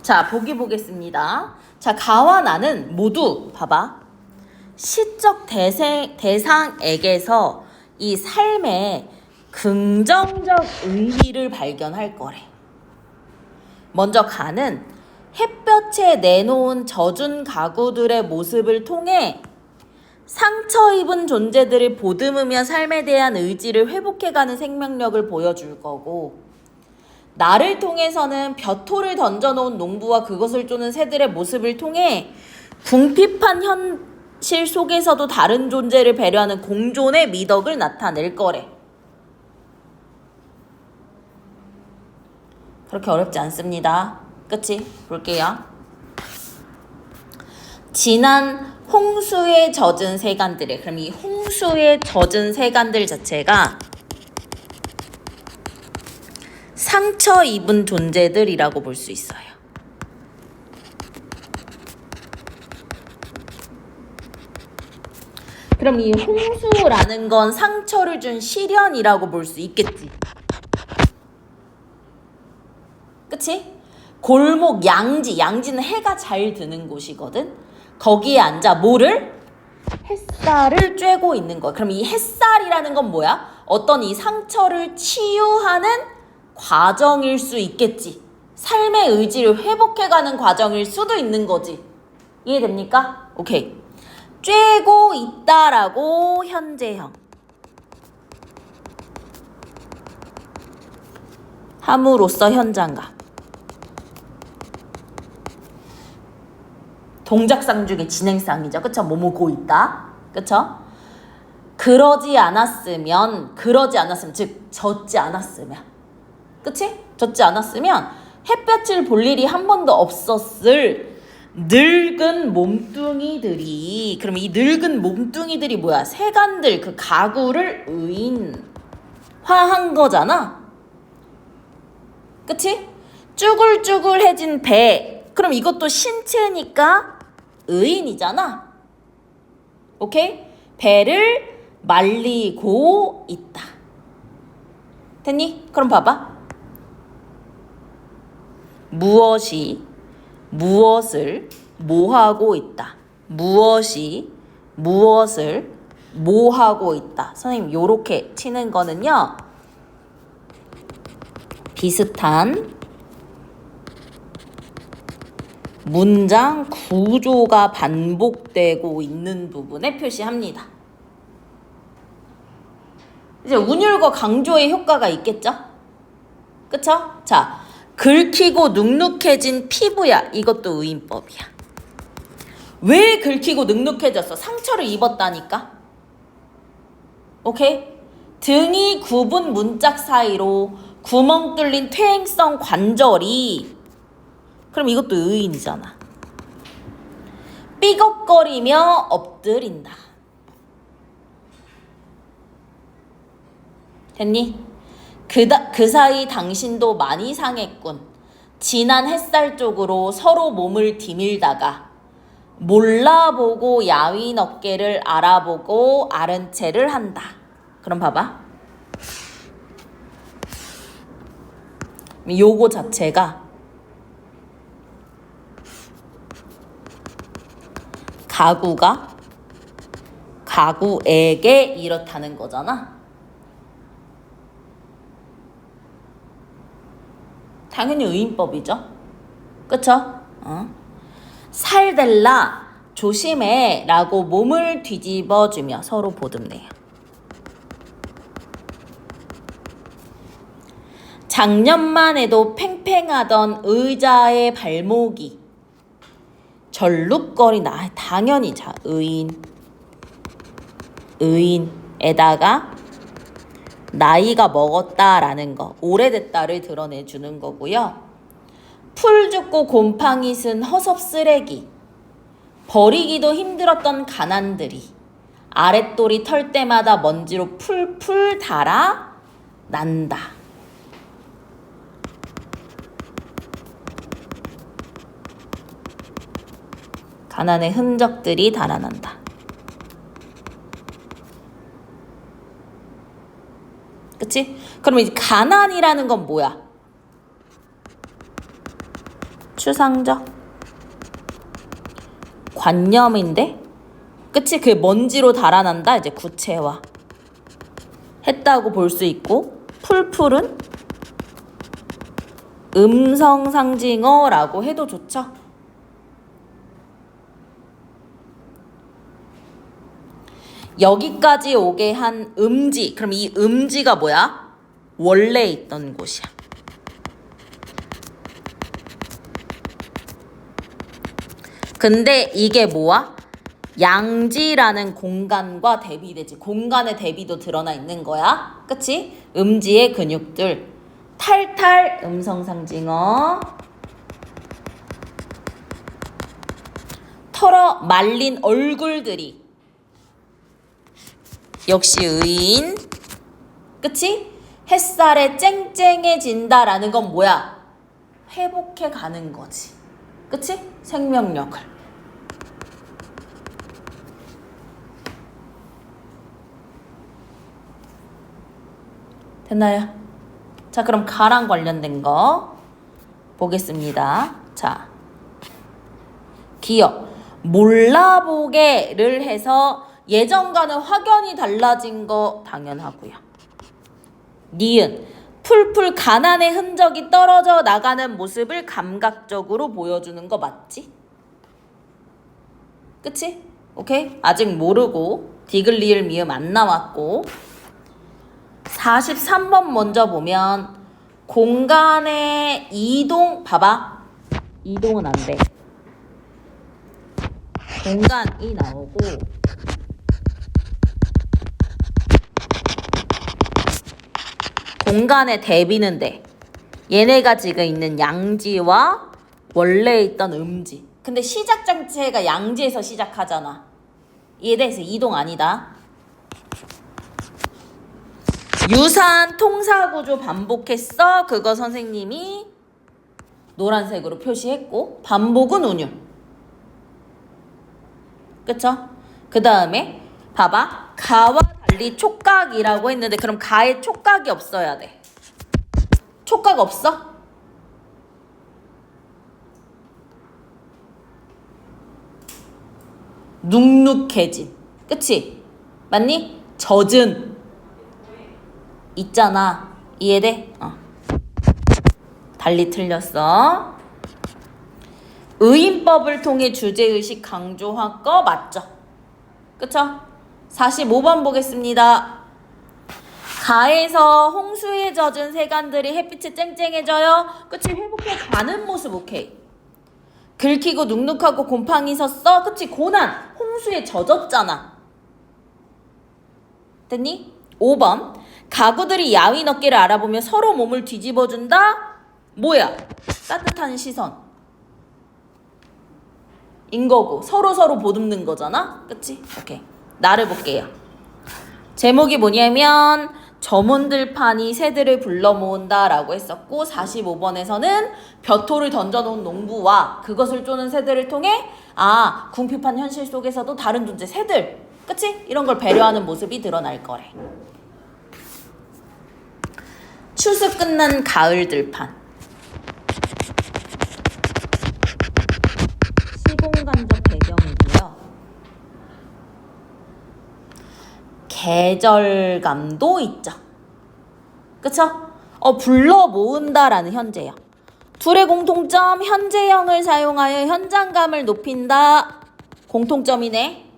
자, 보기 보겠습니다. 자, 가와 나는 모두 봐봐. 시적 대상에게서 이 삶의 긍정적 의미를 발견할 거래. 먼저 가는 햇볕에 내놓은 젖은 가구들의 모습을 통해 상처 입은 존재들을 보듬으며 삶에 대한 의지를 회복해가는 생명력을 보여줄 거고, 나를 통해서는 벼토를 던져놓은 농부와 그것을 쪼는 새들의 모습을 통해 궁핍한 현실 속에서도 다른 존재를 배려하는 공존의 미덕을 나타낼 거래. 그렇게 어렵지 않습니다. 그치? 볼게요. 지난 홍수에 젖은 세간들에, 그럼 이 홍수에 젖은 세간들 자체가 상처 입은 존재들이라고 볼 수 있어요. 그럼 이 홍수라는 건 상처를 준 시련이라고 볼 수 있겠지. 그치? 골목 양지는 해가 잘 드는 곳이거든. 거기에 앉아 뭐를? 햇살을 쬐고 있는 거야. 그럼 이 햇살이라는 건 뭐야? 어떤 이 상처를 치유하는 과정일 수 있겠지. 삶의 의지를 회복해가는 과정일 수도 있는 거지. 이해됩니까? 오케이. 쬐고 있다라고 현재형. 함으로써 현장감. 동작상 중에 진행상이죠. 그쵸? 뭐뭐고 있다. 그쵸? 그러지 않았으면, 즉 젖지 않았으면. 그치? 젖지 않았으면 햇볕을 볼 일이 한 번도 없었을 늙은 몸뚱이들이, 그럼 이 늙은 몸뚱이들이 뭐야? 세간들, 그 가구를 의인화한 거잖아. 그치? 쭈글쭈글해진 배, 그럼 이것도 신체니까 의인이잖아. 오케이? 배를 말리고 있다. 됐니? 그럼 봐봐. 무엇이 무엇을 뭐하고 있다. 무엇이 무엇을 뭐하고 있다. 선생님 요렇게 치는 거는요, 비슷한 문장 구조가 반복되고 있는 부분에 표시합니다. 이제 운율과 강조의 효과가 있겠죠? 그쵸? 자, 긁히고 눅눅해진 피부야. 이것도 의인법이야. 왜 긁히고 눅눅해졌어? 상처를 입었다니까? 오케이? 등이 굽은 문짝 사이로 구멍 뚫린 퇴행성 관절이, 그럼 이것도 의인이잖아. 삐걱거리며 엎드린다. 됐니? 그 사이 당신도 많이 상했군. 진한 햇살 쪽으로 서로 몸을 디밀다가 몰라보고 야윈 어깨를 알아보고 아른 채를 한다. 그럼 봐봐. 요거 자체가 가구가 가구에게 이렇다는 거잖아. 당연히 의인법이죠. 그쵸? 살델라 조심해 라고 몸을 뒤집어주며 서로 보듬네요. 작년만 해도 팽팽하던 의자의 발목이 절룩거린다. 당연히 자, 의인에다가 나이가 먹었다라는 거, 오래됐다를 드러내주는 거고요. 풀 죽고 곰팡이 쓴 허섭 쓰레기, 버리기도 힘들었던 가난들이 아랫돌이 털 때마다 먼지로 풀풀 달아 난다. 가난의 흔적들이 달아난다. 그치? 그럼 이제 가난이라는 건 뭐야? 추상적 관념인데, 그치? 그 먼지로 달아난다. 이제 구체화 했다고 볼 수 있고, 풀풀은 음성상징어라고 해도 좋죠. 여기까지 오게 한 음지. 그럼 이 음지가 뭐야? 원래 있던 곳이야. 근데 이게 뭐야? 양지라는 공간과 대비되지. 공간의 대비도 드러나 있는 거야. 그치? 음지의 근육들. 탈탈 음성상징어. 털어 말린 얼굴들이. 역시 의인. 그치? 햇살에 쨍쨍해진다라는 건 뭐야? 회복해 가는 거지. 그치? 생명력을. 됐나요? 자, 그럼 가랑 관련된 거 보겠습니다. 자, 기억. 몰라보게를 해서 예전과는 확연히 달라진 거 당연하고요. 니은. 풀풀 가난의 흔적이 떨어져 나가는 모습을 감각적으로 보여주는 거 맞지? 그치? 오케이? 아직 모르고 디귿 리을 미음 안 나왔고. 43번 먼저 보면 공간의 이동. 봐봐. 이동은 안 돼. 공간이 나오고 공간의 대비는 돼. 얘네가 지금 있는 양지와 원래 있던 음지. 근데 시작 장체가 양지에서 시작하잖아. 이에 대해서 이동 아니다. 유사한 통사구조 반복했어. 그거 선생님이 노란색으로 표시했고, 반복은 운율. 그쵸? 그 다음에 봐봐. 가와 달리 촉각이라고 했는데, 그럼 가에 촉각이 없어야 돼. 촉각 없어? 눅눅해진. 그치? 맞니? 젖은. 있잖아. 이해돼? 달리 틀렸어. 의인법을 통해 주제의식 강조한 거 맞죠? 그쵸? 45번 보겠습니다. 가에서 홍수에 젖은 세간들이 햇빛에 쨍쨍해져요. 그치? 회복해 가는 모습 오케이. 긁히고 눅눅하고 곰팡이 섰어. 그치? 고난. 홍수에 젖었잖아. 됐니? 5번. 가구들이 야윈 어깨를 알아보며 서로 몸을 뒤집어준다? 뭐야? 따뜻한 시선. 인 거고 서로 보듬는 거잖아? 그치? 오케이. 나를 볼게요. 제목이 뭐냐면 점원들판이 새들을 불러 모은다 라고 했었고, 45번에서는 벼토를 던져놓은 농부와 그것을 쪼는 새들을 통해 궁핍한 현실 속에서도 다른 존재 새들, 그치? 이런 걸 배려하는 모습이 드러날 거래. 추수 끝난 가을 들판. 시공간적 배경이고요. 계절감도 있죠. 그쵸? 불러 모은다라는 현재형. 둘의 공통점, 현재형을 사용하여 현장감을 높인다. 공통점이네.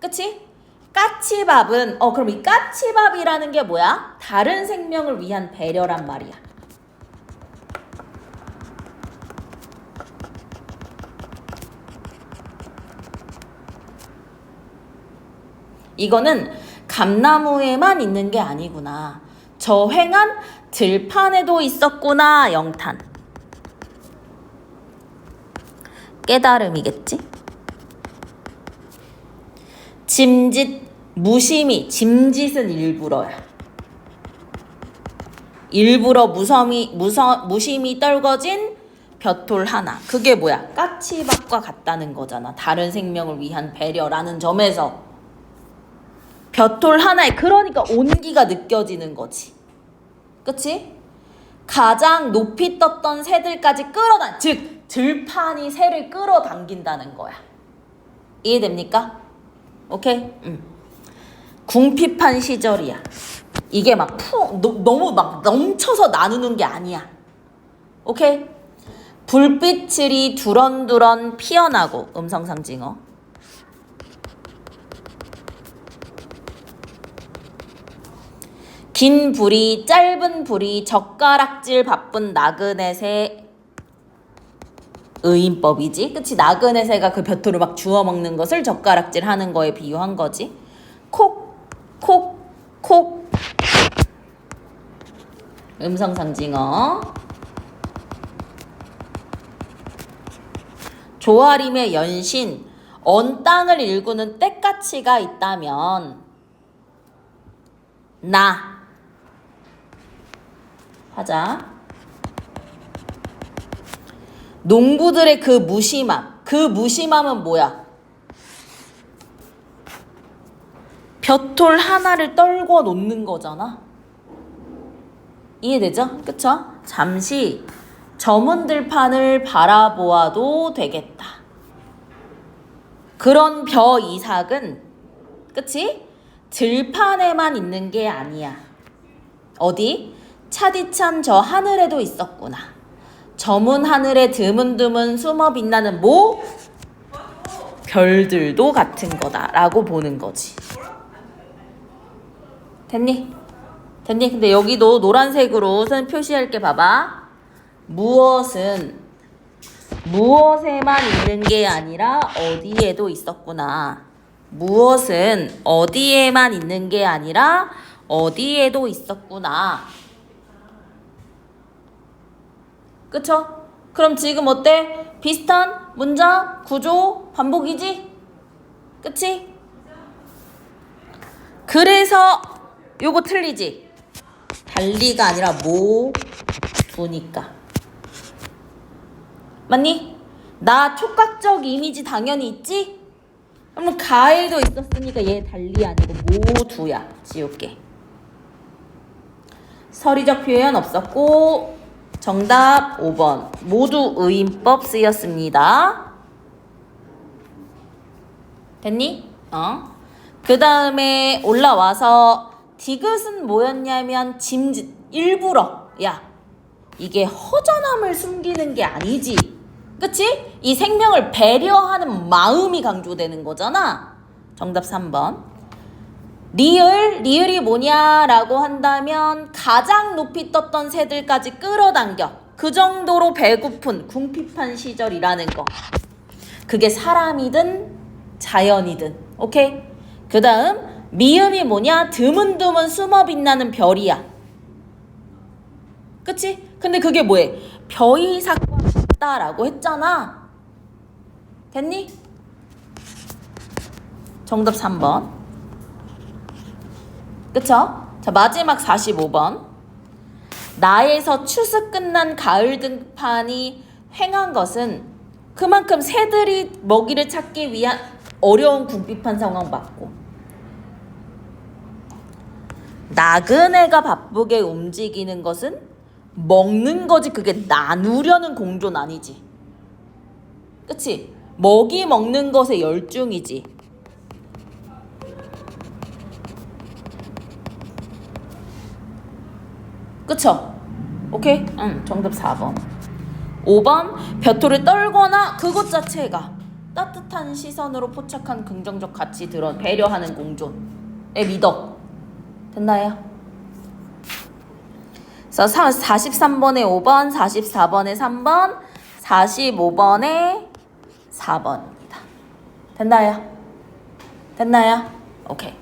그치? 까치밥은 그럼 이 까치밥이라는 게 뭐야? 다른 생명을 위한 배려란 말이야. 이거는 감나무에만 있는 게 아니구나. 저 횡한 들판에도 있었구나. 영탄. 깨달음이겠지? 짐짓, 무심히. 짐짓은 일부러야. 일부러 무심히 떨궈진 벼톨 하나. 그게 뭐야? 까치밥과 같다는 거잖아. 다른 생명을 위한 배려라는 점에서. 벼톨 하나에 그러니까 온기가 느껴지는 거지. 그치? 가장 높이 떴던 새들까지 즉 들판이 새를 끌어당긴다는 거야. 이해됩니까? 오케이? 궁핍한 시절이야. 이게 막 너무 막 넘쳐서 나누는 게 아니야. 오케이? 불빛들이 두런두런 피어나고 음성상징어. 긴 불이 짧은 불이 젓가락질 바쁜 나그네새 의인법이지. 그치? 나그네새가 그 벼토를 막 주워 먹는 것을 젓가락질 하는 거에 비유한 거지. 콕, 콕, 콕. 음성상징어. 조아림의 연신, 언 땅을 일구는 때까치가 있다면 나 하자. 농부들의 그 무심함은 뭐야? 벼톨 하나를 떨궈 놓는 거잖아. 이해되죠? 그쵸? 잠시 저문 들판을 바라보아도 되겠다. 그런 벼 이삭은, 그치? 들판에만 있는 게 아니야. 어디? 차디찬 저 하늘에도 있었구나. 저문 하늘에 드문드문 숨어 빛나는 별들도 같은 거다라고 보는 거지. 됐니? 근데 여기도 노란색으로 선 표시할 게 봐봐. 무엇에만 있는 게 아니라 어디에도 있었구나. 무엇은 어디에만 있는 게 아니라 어디에도 있었구나. 그쵸? 그럼 지금 어때? 비슷한 문장, 구조, 반복이지? 그치? 그래서 요거 틀리지? 달리가 아니라 두니까. 맞니? 나 촉각적 이미지 당연히 있지? 그러면 가에도 있었으니까 얘 달리 아니고 모두야. 지울게. 서리적 표현 없었고 정답 5번 모두 의인법 쓰였습니다. 됐니? 그 다음에 올라와서 디귿은 뭐였냐면 짐짓 일부러 야 이게 허전함을 숨기는 게 아니지. 그치? 이 생명을 배려하는 마음이 강조되는 거잖아. 정답 3번. 리을이 뭐냐라고 한다면 가장 높이 떴던 새들까지 끌어당겨. 그 정도로 배고픈 궁핍한 시절이라는 거. 그게 사람이든 자연이든. 오케이? 그 다음 미음이 뭐냐? 드문드문 숨어 빛나는 별이야. 그치? 근데 그게 뭐해? 벼이삭과 같다라고 했잖아. 됐니? 정답 3번. 그쵸? 자, 마지막 45번. 나에서 추수 끝난 가을 등판이 횡한 것은 그만큼 새들이 먹이를 찾기 위한 어려운 궁핍한 상황 맞고, 나그네가 바쁘게 움직이는 것은 먹는 거지 그게 나누려는 공존 아니지. 그치? 먹이 먹는 것에 열중이지. 그쵸? 오케이? 정답 4번. 5번 벼토를 떨거나 그것 자체가 따뜻한 시선으로 포착한 긍정적 가치 배려하는 공존의 미덕. 됐나요? 그래서 43번에 5번, 44번에 3번, 45번에 4번입니다. 됐나요? 오케이.